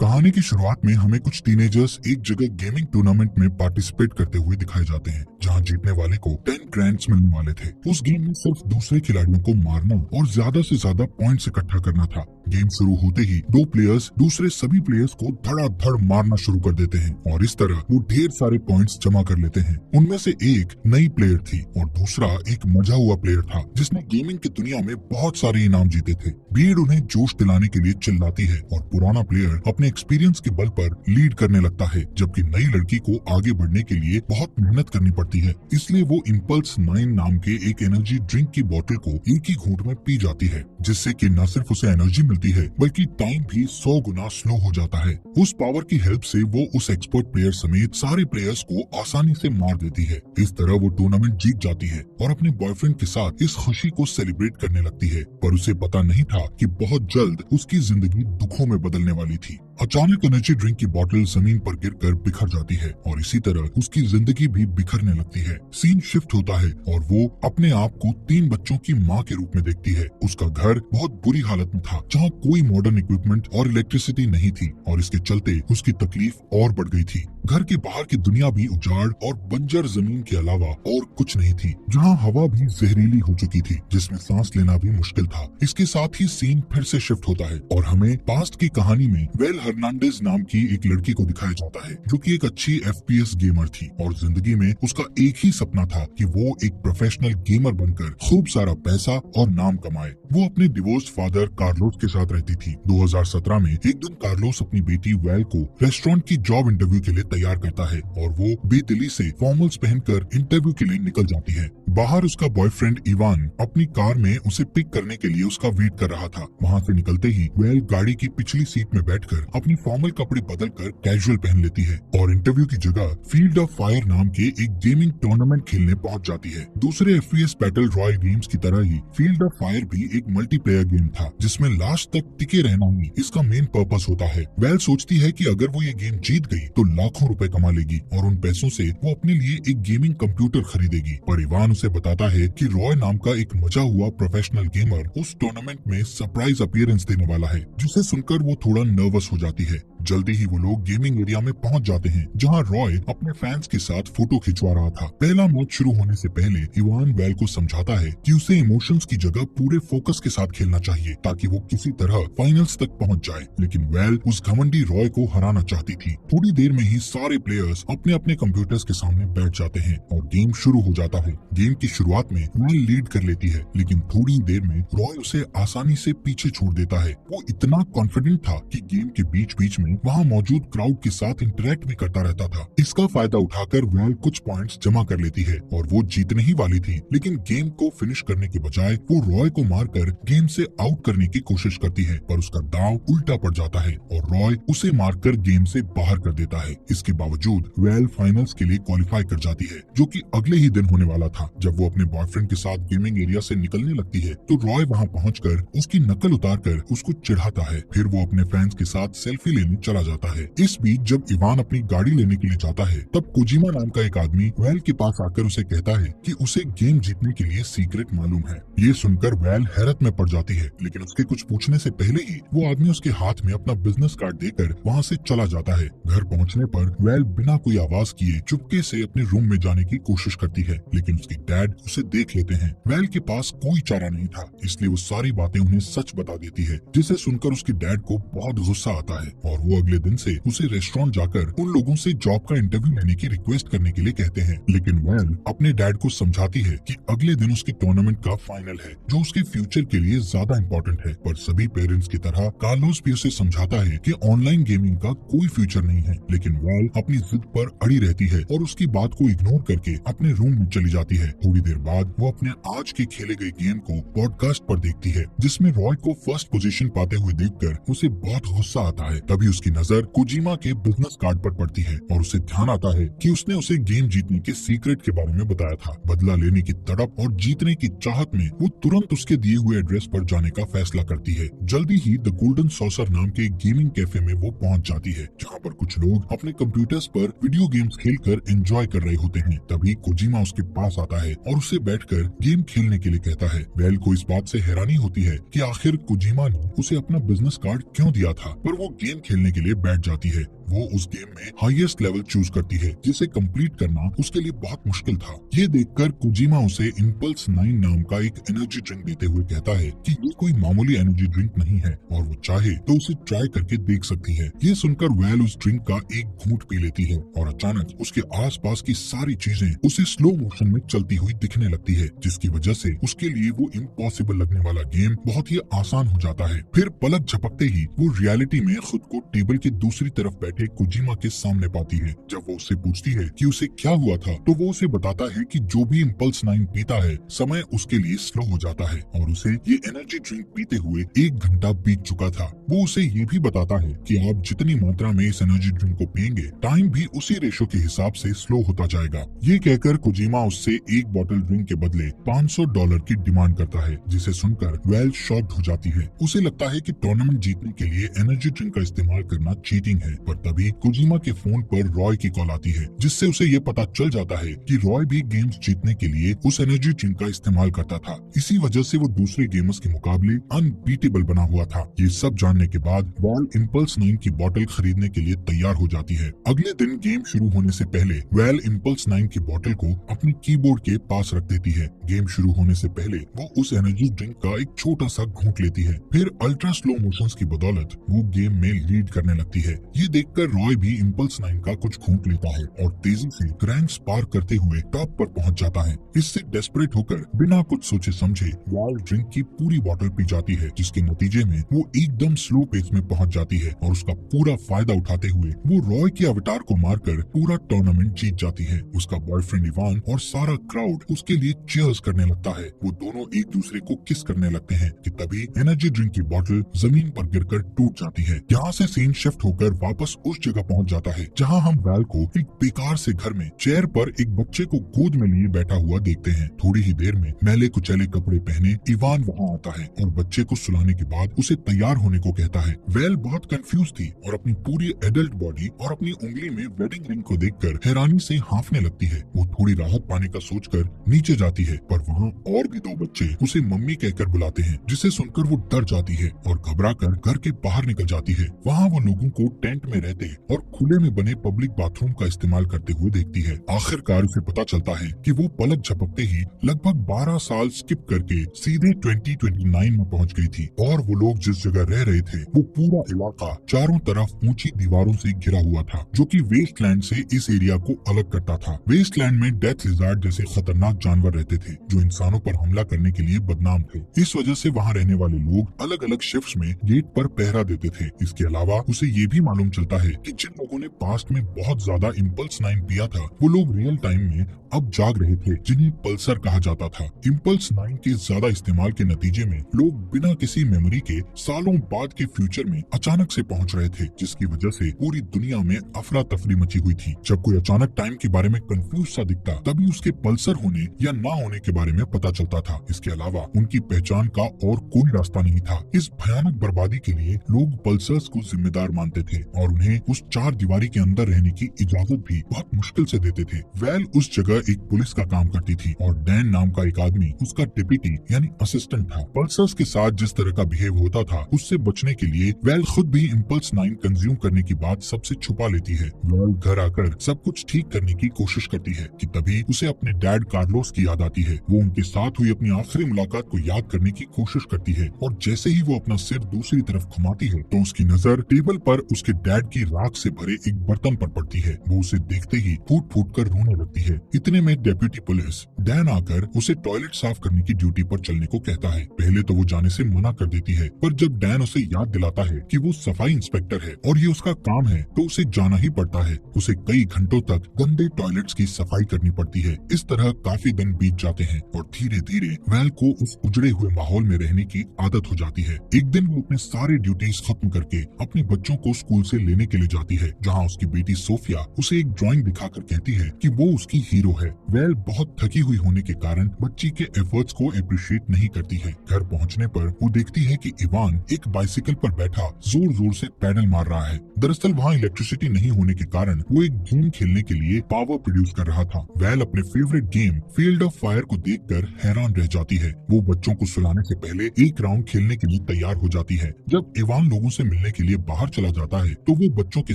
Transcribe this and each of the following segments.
कहानी की शुरुआत में हमें कुछ टीनेजर्स एक जगह गेमिंग टूर्नामेंट में पार्टिसिपेट करते हुए दिखाए जाते हैं, जहां जीतने वाले को 10 ग्रैंड्स मिलने वाले थे। उस गेम में सिर्फ दूसरे खिलाड़ियों को मारना और ज्यादा से ज्यादा पॉइंट्स इकट्ठा करना था। गेम शुरू होते ही दो प्लेयर्स दूसरे सभी प्लेयर्स को धड़ाधड़ मारना शुरू कर देते हैं और इस तरह वो ढेर सारे पॉइंट्स जमा कर लेते हैं। उनमें से एक नई प्लेयर थी और दूसरा एक मजा हुआ प्लेयर था जिसने गेमिंग की दुनिया में बहुत सारे इनाम जीते थे। भीड़ उन्हें जोश दिलाने के लिए चिल्लाती है और पुराना प्लेयर अपने एक्सपीरियंस के बल पर लीड करने लगता है, जबकि नई लड़की को आगे बढ़ने के लिए बहुत मेहनत करनी पड़ती है। इसलिए वो इम्पल्स 9 नाम के एक एनर्जी ड्रिंक की बोतल को एक ही घूंट में पी जाती है, जिससे कि न सिर्फ उसे एनर्जी मिलती है बल्कि टाइम भी 100 गुना स्लो हो जाता है। उस पावर की हेल्प से वो उस एक्सपर्ट प्लेयर समेत सारे प्लेयर्स को आसानी से मार देती है। इस तरह वो टूर्नामेंट जीत जाती है और अपने बॉयफ्रेंड के साथ इस खुशी को सेलिब्रेट करने लगती है, पर उसे पता नहीं था कि बहुत जल्द उसकी जिंदगी दुखों में बदलने वाली थी। अचानक एनर्जी ड्रिंक की बोतल जमीन पर गिरकर बिखर जाती है और इसी तरह उसकी जिंदगी भी बिखरने लगती है। सीन शिफ्ट होता है और वो अपने आप को 3 बच्चों की माँ के रूप में देखती है। उसका घर बहुत बुरी हालत में था, जहाँ कोई मॉडर्न इक्विपमेंट और इलेक्ट्रिसिटी नहीं थी और इसके चलते उसकी तकलीफ और बढ़ गई थी। घर के बाहर की दुनिया भी उजाड़ और बंजर जमीन के अलावा और कुछ नहीं थी, जहाँ हवा भी जहरीली हो चुकी थी, जिसमें सांस लेना भी मुश्किल था। इसके साथ ही सीन फिर से शिफ्ट होता है और हमें पास्ट की कहानी में वेल हर्नांडेज नाम की एक लड़की को दिखाया जाता है, जो कि एक अच्छी FPS गेमर थी और जिंदगी में उसका एक ही सपना था कि वो एक प्रोफेशनल गेमर बनकर खूब सारा पैसा और नाम कमाए। वो अपने डिवोर्स फादर कार्लोस के साथ रहती थी। 2017 में एक दिन कार्लोस अपनी बेटी वेल को रेस्टोरेंट की जॉब इंटरव्यू के लिए तैयार करता है और वो बेदिली से फॉर्मल्स पहनकर इंटरव्यू के लिए निकल जाती है। बाहर उसका बॉयफ्रेंड इवान अपनी कार में उसे पिक करने के लिए उसका वेट कर रहा था। वहाँ से निकलते ही वेल गाड़ी की पिछली सीट में बैठकर अपनी फॉर्मल कपड़े बदलकर कैजुअल पहन लेती है और इंटरव्यू की जगह फील्ड ऑफ फायर नाम के एक गेमिंग टूर्नामेंट खेलने पहुंच जाती है। दूसरे FPS बैटल रॉयल गेम्स की तरह ही फील्ड ऑफ फायर भी एक मल्टीप्लेयर गेम था, जिसमें लास्ट तक टिके रहना ही इसका मेन पर्पस होता है। वेल सोचती है कि अगर वो ये गेम जीत गई तो लाखों रुपए कमा लेगी और उन पैसों से वो अपने लिए एक गेमिंग कंप्यूटर खरीदेगी। पर इवान उसे बताता है कि रॉय नाम का एक मजा हुआ प्रोफेशनल गेमर उस टूर्नामेंट में सरप्राइज अपीयरेंस देने वाला है, जिसे सुनकर वो थोड़ा नर्वस हो जाती है। जल्दी ही वो लोग गेमिंग एरिया में पहुंच जाते हैं, जहां रॉय अपने फैंस के साथ फोटो खिंचवा रहा था। पहला मैच शुरू होने से पहले इवान वेल को समझाता है कि उसे इमोशंस की जगह पूरे फोकस के साथ खेलना चाहिए ताकि वो किसी तरह फाइनल्स तक पहुंच जाए, लेकिन वेल उस घमंडी रॉय को हराना चाहती थी। थोड़ी देर में ही सारे प्लेयर्स अपने अपने कंप्यूटर्स के सामने बैठ जाते हैं और गेम शुरू हो जाता है। गेम की शुरुआत में वेल लीड कर लेती है, लेकिन थोड़ी देर में रॉय उसे आसानी से पीछे छोड़ देता है। वो इतना कॉन्फिडेंट था कि गेम के बीच बीच में वहाँ मौजूद क्राउड के साथ इंटरेक्ट भी करता रहता था। इसका फायदा उठाकर वेल कुछ पॉइंट्स जमा कर लेती है और वो जीतने ही वाली थी, लेकिन गेम को फिनिश करने के बजाय वो रॉय को मारकर गेम से आउट करने की कोशिश करती है, पर उसका दांव उल्टा पड़ जाता है और रॉय उसे मारकर गेम से बाहर कर देता है। इसके बावजूद वेल फाइनल्स के लिए क्वालिफाई कर जाती है, जो कि अगले ही दिन होने वाला था। जब वो अपने बॉयफ्रेंड के साथ गेमिंग एरिया से निकलने लगती है तो रॉय वहाँ पहुंचकर उसकी नकल उतारकर उसको चिढ़ाता है। फिर वो अपने फैंस के साथ सेल्फी लेने चला जाता है। इस बीच जब इवान अपनी गाड़ी लेने के लिए जाता है, तब कोजिमा नाम का एक आदमी वेल के पास आकर उसे कहता है कि उसे गेम जीतने के लिए सीक्रेट मालूम है। ये सुनकर वेल हैरत में पड़ जाती है, लेकिन उसके कुछ पूछने से पहले ही वो आदमी उसके हाथ में अपना बिजनेस कार्ड देकर वहाँ से चला जाता है। घर पहुँचने पर वेल बिना कोई आवाज किए चुपके से अपने रूम में जाने की कोशिश करती है, लेकिन उसके डैड उसे देख लेते हैं। वेल के पास कोई चारा नहीं था, इसलिए वो सारी बातें उन्हें सच बता देती है, जिसे सुनकर उसके डैड को बहुत गुस्सा आता है और वो अगले दिन से उसे रेस्टोरेंट जाकर उन लोगों से जॉब का इंटरव्यू लेने की रिक्वेस्ट करने के लिए कहते हैं। लेकिन वेल अपने डैड को समझाती है कि अगले दिन उसके टूर्नामेंट का फाइनल है, जो उसके फ्यूचर के लिए ज्यादा इम्पोर्टेंट है। पर सभी पेरेंट्स की तरह कार्लोस भी उसे समझाता है कि ऑनलाइन गेमिंग का कोई फ्यूचर नहीं है, लेकिन वेल अपनी जिद पर अड़ी रहती है और उसकी बात को इग्नोर करके अपने रूम में चली जाती है। थोड़ी देर बाद वो अपने आज के खेले गए गेम को पॉडकास्ट पर देखती है, जिसमें रॉय को फर्स्ट पोजीशन पाते हुए देखकर उसे बहुत गुस्सा आता है। तभी उसकी नजर कोजिमा के बिजनेस कार्ड पर पड़ती है और उसे ध्यान आता है कि उसने उसे गेम जीतने के सीक्रेट के बारे में बताया था। बदला लेने की तड़प और जीतने की चाहत में वो तुरंत उसके दिए हुए एड्रेस पर जाने का फैसला करती है। जल्दी ही द गोल्डन सॉसर नाम के गेमिंग कैफे में वो पहुंच जाती है, जहां पर कुछ लोग अपने कंप्यूटर्स पर वीडियो गेम्स खेलकर एंजॉय कर रहे होते हैं। तभी कोजिमा उसके पास आता है और उसे बैठकर गेम खेलने के लिए कहता है। वेल को इस बात से हैरानी होती है कि आखिर कोजिमा ने उसे अपना बिजनेस कार्ड क्यों दिया था, पर वो गेम खेलने के लिए बैठ जाती है। वो उस गेम में हाईएस्ट लेवल चूज करती है जिसे कंप्लीट करना उसके लिए बहुत मुश्किल था। ये देखकर कोजिमा उसे इम्पल्स 9 नाम का एक एनर्जी ड्रिंक देते हुए कहता है कि ये कोई मामूली एनर्जी ड्रिंक नहीं है और वो चाहे तो उसे ट्राई करके देख सकती है। ये सुनकर वेल उस ड्रिंक का एक घूंट पी लेती है और अचानक उसके आसपास की सारी चीजें उसे स्लो मोशन में चलती हुई दिखने लगती है, जिसकी वजह से उसके लिए वो इम्पॉसिबल लगने वाला गेम बहुत ही आसान हो जाता है। फिर पलक झपकते ही वो रियलिटी में खुद को टेबल के दूसरी तरफ बैठे कोजिमा के सामने पाती है। जब वो उससे पूछती है कि उसे क्या हुआ था तो वो उसे बताता है कि जो भी इम्पल्स 9 पीता है समय उसके लिए स्लो हो जाता है और उसे ये एनर्जी ड्रिंक पीते हुए 1 घंटा बीत चुका था। वो उसे ये भी बताता है कि आप जितनी मात्रा में इस एनर्जी ड्रिंक को पिएंगे टाइम भी उसी रेशो के हिसाब से स्लो होता जाएगा। ये कहकर कोजिमा उससे एक बोतल ड्रिंक के बदले $500 की डिमांड करता है, जिसे सुनकर वेल शॉक्ड हो जाती है। उसे लगता है कि टूर्नामेंट जीतने के लिए एनर्जी ड्रिंक का इस्तेमाल करना चीटिंग है, पर तभी कोजिमा के फोन पर रॉय की कॉल आती है, जिससे उसे ये पता चल जाता है कि रॉय भी गेम्स जीतने के लिए उस एनर्जी ड्रिंक का इस्तेमाल करता था। इसी वजह से वो दूसरे गेमर्स के मुकाबले अनबीटेबल बना हुआ था। ये सब जानने के बाद वेल इम्पल्स 9 की बोतल खरीदने के लिए तैयार हो जाती है। अगले दिन गेम शुरू होने से पहले वेल इम्पल्स 9 की बोतल को अपने कीबोर्ड के पास रख देती है। गेम शुरू होने से पहले वो उस एनर्जी ड्रिंक का एक छोटा सा घूंट लेती है। फिर अल्ट्रा स्लो मोशंस की बदौलत वो गेम में लीड करने लगती है। ये देखकर रॉय भी इम्पल्स 9 का कुछ घूंट लेता है और तेजी से रैंक्स पार करते हुए टॉप पर पहुंच जाता है। इससे डेस्परेट होकर बिना कुछ सोचे समझे वेल ड्रिंक की पूरी बोतल पी जाती है, जिसके नतीजे में वो एकदम स्लो पेस में पहुंच जाती है और उसका पूरा फायदा उठाते हुए वो रॉय के अवतार को मारकर पूरा टूर्नामेंट जीत जाती है। उसका बॉयफ्रेंड इवान और सारा क्राउड उसके लिए चीयर्स करने लगता है। वो दोनों एक दूसरे को किस करने लगते हैं कि तभी एनर्जी ड्रिंक की बोतल जमीन पर गिरकर टूट जाती है। यहाँ से सीन शिफ्ट होकर वापस उस जगह पहुँच जाता है जहाँ हम वेल को एक बेकार से घर में चेयर पर एक बच्चे को गोद में लिए बैठा हुआ देखते हैं। थोड़ी ही देर में मैले कुचैले कपड़े पहने इवान वहाँ आता है और बच्चे को सुलाने के बाद उसे तैयार होने को कहता है। वेल बहुत कंफ्यूज थी और अपनी पूरी एडल्ट बॉडी और अपनी उंगली में वेडिंग रिंग को देखकर हैरानी से हांफने लगती है। वो थोड़ी राहत पाने का सोचकर नीचे जाती है, पर वहाँ और भी 2 बच्चे उसे मम्मी कहकर बुलाते हैं, जिसे सुनकर वो डर जाती है और घबराकर घर के बाहर निकल जाती है। वहाँ वो लोगों को टेंट में रहते और खुले में बने पब्लिक बाथरूम का इस्तेमाल करते हुए देखती है। आखिरकार उसे पता चलता है कि वो पलक झपकते ही लगभग 12 साल स्किप करके सीधे 2029 में पहुंच गई थी और वो लोग जिस जगह रह रहे थे वो पूरा इलाका चारों तरफ ऊंची दीवारों से घिरा हुआ था, जो कि वेस्टलैंड से इस एरिया को अलग करता था। वेस्टलैंड में डेथ लिजार्ड जैसे खतरनाक जानवर रहते थे जो इंसानों पर हमला करने के लिए बदनाम थे। इस वजह से वहाँ रहने वाले लोग अलग अलग शिफ्ट्स में गेट पर पहरा देते थे। इसके अलावा उसे ये भी मालूम चलता है कि जिन लोगों ने पास्ट में बहुत ज्यादा इम्पल्स 9 पिया था वो लोग रियल टाइम में अब जाग रहे थे, जिन्हें पल्सर कहा जाता था। इम्पल्स 9 के ज्यादा इस्तेमाल के नतीजे में लोग बिना किसी मेमोरी के सालों बाद के फ्यूचर में अचानक से पहुंच रहे थे, जिसकी वजह से पूरी दुनिया में अफरा तफरी मची हुई थी। जब कोई अचानक टाइम के बारे में कंफ्यूज सा दिखता तभी उसके पल्सर होने या ना होने के बारे में पता चलता था। इसके अलावा उनकी पहचान का और कोई रास्ता नहीं था। इस भयानक बर्बादी के लिए लोग पल्सर्स को जिम्मेदार मानते थे और उन्हें उस 4 दीवारी के अंदर रहने की इजाजत भी बहुत मुश्किल से देते थे। वेल उस जगह एक पुलिस का काम करती थी और डैन नाम का एक आदमी उसका डिप्टी यानी असिस्टेंट था। पल्सर्स के साथ जिस तरह का बिहेव होता था उससे बचने के लिए वेल खुद भी इम्पल्स 9 कंज्यूम करने की बात सबसे छुपा लेती है। वेल घर आकर सब कुछ ठीक करने की कोशिश करती है कि तभी उसे अपने डैड कार्लोस की याद आती है। वो उनके साथ हुई अपनी आखिरी मुलाकात को याद करने की कोशिश करती है और जैसे ही वो अपना सिर दूसरी तरफ घुमाती है तो उसकी नजर टेबल पर उसके डैड की राख से भरे एक बर्तन पर पड़ती है। वो उसे देखते ही फूट फूट कर रोने लगती है। इतने में डेप्यूटी पुलिस डैन आकर उसे टॉयलेट साफ करने की ड्यूटी पर चलने को कहता है। पहले तो वो जाने से मना कर देती है, पर जब डैन उसे याद दिलाता है कि वो सफाई इंस्पेक्टर है और ये उसका काम है तो उसे जाना ही पड़ता है। उसे कई घंटों तक गंदे टॉयलेट्स की सफाई करनी पड़ती है। इस तरह काफी दिन बीत जाते हैं और धीरे धीरे वेल को उस उजड़े हुए माहौल में रहने की आदत हो जाती है। एक दिन वो अपने सारे ड्यूटीज खत्म करके अपने बच्चों को स्कूल से लेने के लिए जाती है, जहाँ उसकी बेटी सोफिया उसे एक ड्राइंग दिखाकर कहती है कि वो उसकी हीरो है। वेल बहुत थकी हुई होने के कारण बच्ची के एफर्ट्स को अप्रिशिएट नहीं करती है। घर पहुंचने पर वो देखती है कि इवान एक बाइसिकल पर बैठा जोर जोर से पैडल मार रहा है। दरअसल वहाँ इलेक्ट्रिसिटी नहीं होने के कारण वो एक गेम खेलने के लिए पावर प्रोड्यूस कर रहा था। वेल अपने favourite game field of fire को देखकर हैरान रह जाती है। वो बच्चों को सुलाने से पहले एक राउंड खेलने के लिए तैयार हो जाती है। जब इवान लोगों से मिलने के लिए बाहर चला जाता है तो वो बच्चों के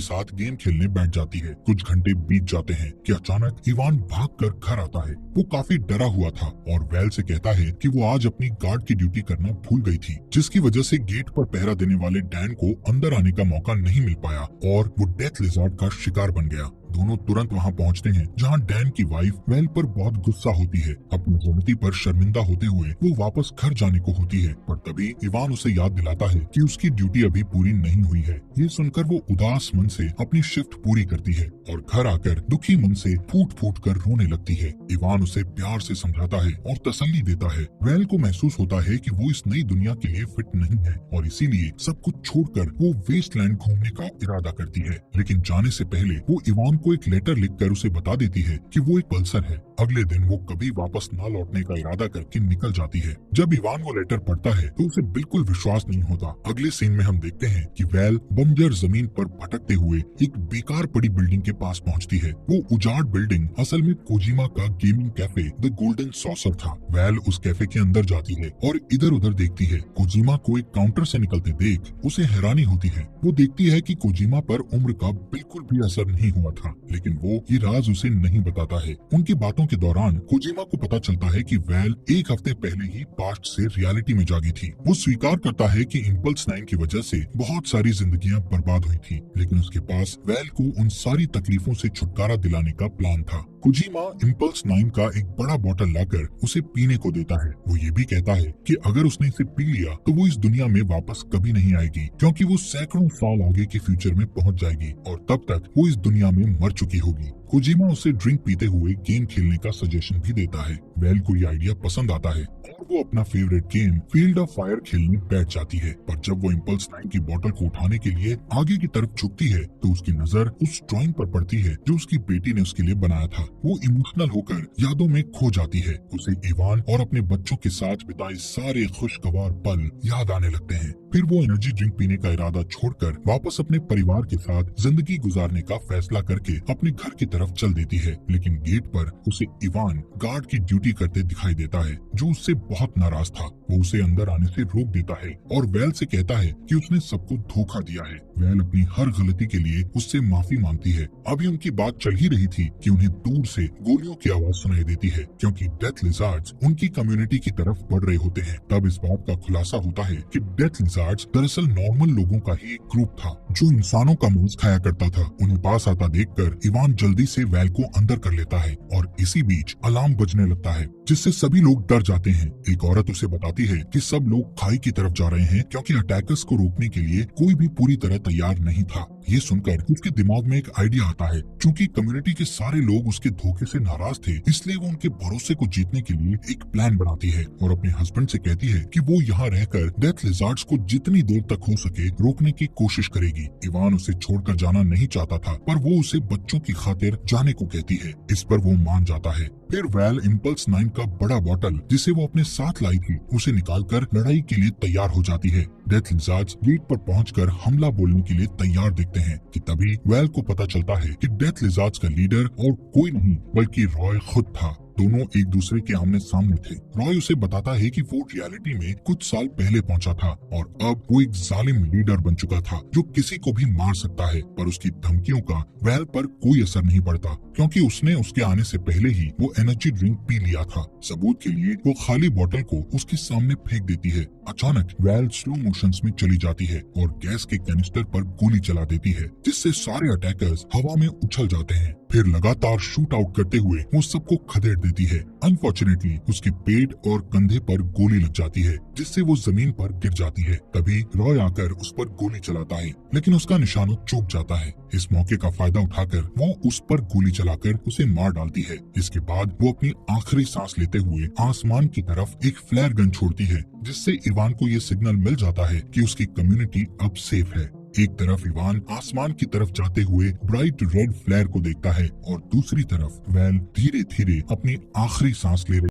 साथ गेम खेलने बैठ जाती है। कुछ घंटे बीत जाते हैं कि अचानक इवान भागकर घर आता है। वो काफी डरा हुआ था और वेल से कहता है कि वो आज अपनी गार्ड की ड्यूटी करना भूल गई थी, जिसकी वजह से गेट पर पहरा देने वाले डैन को अंदर आने का मौका नहीं मिल पाया और वो डेथ लिजार्ड का शिकार बन गया। दोनों तुरंत वहां पहुंचते हैं जहां डैन की वाइफ वेल पर बहुत गुस्सा होती है। अपनी गलती पर शर्मिंदा होते हुए वो वापस घर जाने को होती है, पर तभी इवान उसे याद दिलाता है कि उसकी ड्यूटी अभी पूरी नहीं हुई है। ये सुनकर वो उदास मन से अपनी शिफ्ट पूरी करती है और घर आकर दुखी मन से फूट फूट कर रोने लगती है। इवान उसे प्यार से समझाता है और तसल्ली देता है। वेल को महसूस होता है कि वो इस नई दुनिया के लिए फिट नहीं है और इसीलिए सब कुछ छोड़कर वो वेस्टलैंड घूमने का इरादा करती है। लेकिन जाने से पहले वो इवान को एक लेटर लिखकर उसे बता देती है कि वो एक पल्सर है। अगले दिन वो कभी वापस न लौटने का इरादा करके निकल जाती है। जब इवान वो लेटर पढ़ता है तो उसे बिल्कुल विश्वास नहीं होता। अगले सीन में हम देखते हैं कि वेल बंजर जमीन पर भटकते हुए एक बेकार पड़ी बिल्डिंग के पास पहुंचती है। वो उजाड़ बिल्डिंग असल में कोजिमा का gaming cafe the golden saucer था। वेल उस कैफे के अंदर जाती है और इधर उधर देखती है। कोजिमा को एक काउंटर से निकलते देख उसे हैरानी होती है। वो देखती है कि कोजिमा पर उम्र का बिल्कुल भी असर नहीं हुआ था, लेकिन वो ये राज उसे नहीं बताता है। उनकी बातों के दौरान कोजिमा को पता चलता है कि वेल एक हफ्ते पहले ही पास्ट से रियलिटी में जागी थी। वो स्वीकार करता है कि इम्पल्स 9 की वजह से बहुत सारी जिंदगियां बर्बाद हुई थी, लेकिन उसके पास वेल को उन सारी तकलीफों से छुटकारा दिलाने का प्लान था। कोजिमा इम्पल्स 9 का एक बड़ा बोतल लाकर उसे पीने को देता है। वो ये भी कहता है कि अगर उसने इसे पी लिया तो वो इस दुनिया में वापस कभी नहीं आएगी, क्योंकि वो सैकड़ों साल आगे के फ्यूचर में पहुंच जाएगी और तब तक वो इस दुनिया में मर चुकी होगी। कोजिमा उसे ड्रिंक पीते हुए गेम खेलने का सजेशन भी देता है। वेल को ये आइडिया पसंद आता है और वो अपना favourite game field of fire खेलने बैठ जाती है। पर जब वो इम्पल्स 9 की बोतल को उठाने के लिए आगे की तरफ झुकती है तो उसकी नजर उस ड्राइंग पर पड़ती है जो उसकी बेटी ने उसके लिए बनाया था। वो इमोशनल होकर यादों में खो जाती है। उसे इवान और अपने बच्चों के साथ बिताए सारे खुशगवार पल याद आने लगते हैं। फिर वो एनर्जी ड्रिंक पीने का इरादा छोड़कर वापस अपने परिवार के साथ जिंदगी गुजारने का फैसला करके अपने घर की तरफ चल देती है। लेकिन गेट पर उसे इवान गार्ड की ड्यूटी करते दिखाई देता है, जो उससे बहुत नाराज था। वो उसे अंदर आने से रोक देता है और वेल से कहता है कि उसने सबको धोखा दिया है। वेल अपनी हर गलती के लिए उससे माफी मांगती है। अभी उनकी बात चल ही रही थी कि उन्हें दूर से गोलियों की आवाज सुनाई देती है, क्योंकि डेथ लिजार्ड्स उनकी कम्युनिटी की तरफ बढ़ रहे होते हैं। तब इस बात का खुलासा होता है कि डेथ लिजार्ड्स दरअसल नॉर्मल लोगों का ही एक ग्रुप था जो इंसानों का मांस खाया करता था। उन्हें पास आता देखकर इवान जल्दी से वेल को अंदर कर लेता है और इसी बीच अलार्म बजने लगता है, जिससे सभी लोग डर जाते हैं। एक औरत उसे बताती है कि सब लोग खाई की तरफ जा रहे हैं, क्योंकि अटैकर्स को रोकने के लिए कोई भी पूरी तरह तैयार नहीं था। ये सुनकर उसके दिमाग में एक आइडिया आता है। चूंकि कम्युनिटी के सारे लोग उसके धोखे से नाराज थे, इसलिए वो उनके भरोसे को जीतने के लिए एक प्लान बनाती है और अपने हस्बैंड से कहती है कि वो यहाँ रहकर डेथ लिजार्ड्स को जितनी देर तक हो सके रोकने की कोशिश करेगी। इवान उसे छोड़कर जाना नहीं चाहता था, पर वो उसे बच्चों की खातिर जाने को कहती है। इस पर वो मान जाता है। फिर वेल इम्पल्स 9 का बड़ा बोतल जिसे वो अपने साथ लाई थी उसे निकालकर लड़ाई के लिए तैयार हो जाती है। डेथ लिजार्ड्स गेट पर पहुंचकर हमला बोलने के लिए तैयार दिखते हैं कि तभी वेल को पता चलता है कि डेथ लिजार्ड्स का लीडर और कोई नहीं बल्कि रॉय खुद था। दोनों एक दूसरे के आमने सामने थे। रॉय उसे बताता है कि वो रियलिटी में कुछ साल पहले पहुंचा था और अब वो एक जालिम लीडर बन चुका था जो किसी को भी मार सकता है, पर उसकी धमकियों का वेल पर कोई असर नहीं पड़ता, क्योंकि उसने उसके आने से पहले ही वो एनर्जी ड्रिंक पी लिया था। सबूत के लिए वो खाली बोतल को उसके सामने फेंक देती है। अचानक वेल स्लो मोशंस में चली जाती है और गैस के कैनिस्टर पर गोली चला देती है, जिससे सारे अटैकर्स हवा में उछल जाते हैं। फिर लगातार शूट आउट करते हुए वो सबको खदेड़ देती है। अनफॉर्चुनेटली उसके पेट और कंधे पर गोली लग जाती है, जिससे वो जमीन पर गिर जाती है। तभी रॉय आकर उस पर गोली चलाता है, लेकिन उसका निशाना चूक जाता है। इस मौके का फायदा उठाकर वो उस पर गोली चलाकर उसे मार डालती है। इसके बाद वो अपनी आखिरी सांस लेते हुए आसमान की तरफ एक फ्लेयर गन छोड़ती है, जिससे इवान को ये सिग्नल मिल जाता है कि उसकी कम्युनिटी अब सेफ है। एक तरफ इवान आसमान की तरफ जाते हुए ब्राइट रेड फ्लेयर को देखता है और दूसरी तरफ वेल धीरे धीरे अपनी आखिरी सांस ले रही